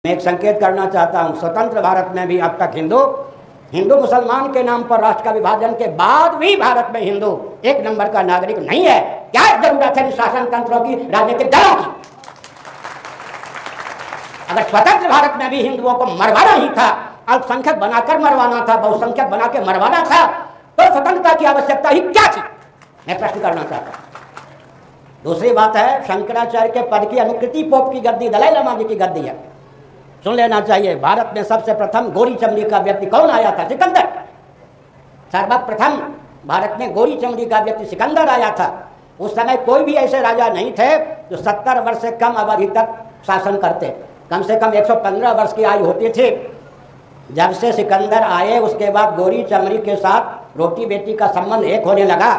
मैं एक संकेत करना चाहता हूं, स्वतंत्र भारत में भी अब तक हिंदू मुसलमान के नाम पर राष्ट्र का विभाजन के बाद भी भारत में हिंदू एक नंबर का नागरिक नहीं है। क्या जरूरत है शासन तंत्रों की, राजनीतिक दलों की? अगर स्वतंत्र भारत में भी हिंदुओं को मरवाना ही था, अल्पसंख्यक बनाकर मरवाना था, बहुसंख्यक बना के मरवाना था, तो स्वतंत्रता की आवश्यकता ही क्या थी? मैं प्रश्न करना चाहता हूं। दूसरी बात है, शंकराचार्य के पद की अनुकृति पोप की गद्दी दलाई लामा जी की गद्दी है। सुन लेना चाहिए, भारत में सबसे प्रथम गोरी चमड़ी का व्यक्ति कौन आया था? सिकंदर। सर्वप्रथम भारत में गोरी चमड़ी का व्यक्ति सिकंदर आया था। उस समय कोई भी ऐसे राजा नहीं थे जो 70 वर्ष से कम अवधि तक शासन करते। कम से कम 115 वर्ष की आयु होती थी। जब से सिकंदर आए उसके बाद गोरी चमड़ी के साथ रोटी बेटी का संबंध एक होने लगा,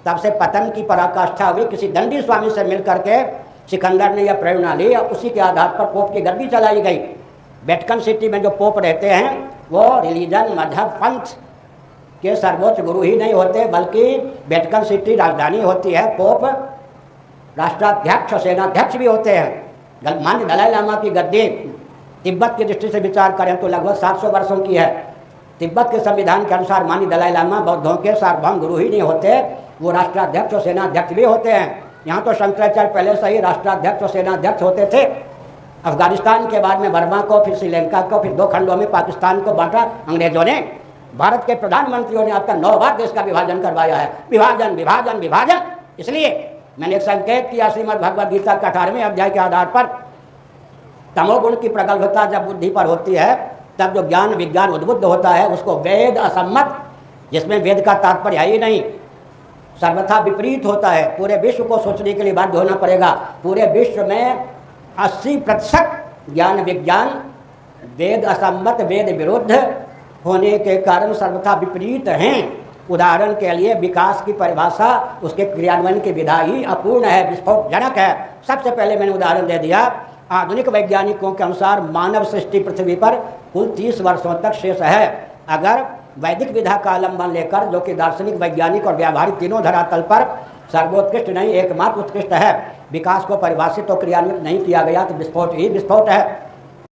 तब से पतन की पराकाष्ठा हुई। किसी दंडी स्वामी से मिल करके सिकंदर ने यह प्रेरणा ली और उसी के आधार पर पोप की गद्दी चलाई गई। वेटिकन सिटी में जो पोप रहते हैं वो रिलीजन, मजहब, पंथ के सर्वोच्च गुरु ही नहीं होते, बल्कि वेटिकन सिटी राजधानी होती है। पोप राष्ट्राध्यक्ष और सेनाध्यक्ष भी होते हैं। मान्य दलाई लामा की गद्दी तिब्बत की दृष्टि से विचार करें तो लगभग 700 वर्षों की है। तिब्बत के संविधान के अनुसार मान्य दलाई लामा बौद्धों के सार्वभौम गुरु ही नहीं होते, वो राष्ट्राध्यक्ष और सेनाध्यक्ष भी होते हैं। यहाँ तो शंकराचार्य पहले से ही राष्ट्राध्यक्ष और सेनाध्यक्ष होते थे। अफगानिस्तान के बाद में बर्मा को, फिर श्रीलंका को, फिर 2 खंडों में पाकिस्तान को बांटा अंग्रेजों ने। भारत के प्रधानमंत्रियों ने अब तक 9 बार देश का विभाजन करवाया है। विभाजन विभाजन विभाजन। इसलिए मैंने एक संकेत किया, श्रीमद् भगवद गीता के 18वें अध्याय के आधार पर तमोगुण की प्रगल्भता जब बुद्धि पर होती है, तब जो ज्ञान विज्ञान उद्बुद्ध होता है उसको वेद असम्मत, जिसमें वेद का तात्पर्य है ही नहीं, सर्वथा विपरीत होता है। पूरे विश्व को सोचने के लिए बाध्य होना पड़ेगा। पूरे विश्व में 80% ज्ञान विज्ञान वेद असम्मत, वेद विरुद्ध होने के कारण सर्वथा विपरीत हैं। उदाहरण के लिए विकास की परिभाषा, उसके क्रियान्वयन की विधा ही अपूर्ण है, विस्फोटजनक है। सबसे पहले मैंने उदाहरण दे दिया। आधुनिक वैज्ञानिकों के अनुसार मानव सृष्टि पृथ्वी पर कुल 30 वर्षों तक शेष है। अगर वैदिक विधा का अवलंबन लेकर, जो कि दार्शनिक, वैज्ञानिक और व्यावहारिक तीनों धरातल पर सर्वोत्कृष्ट नहीं एकमात्र उत्कृष्ट है, विकास को परिभाषित और क्रियान्वित नहीं किया गया तो विस्फोट ही विस्फोट है।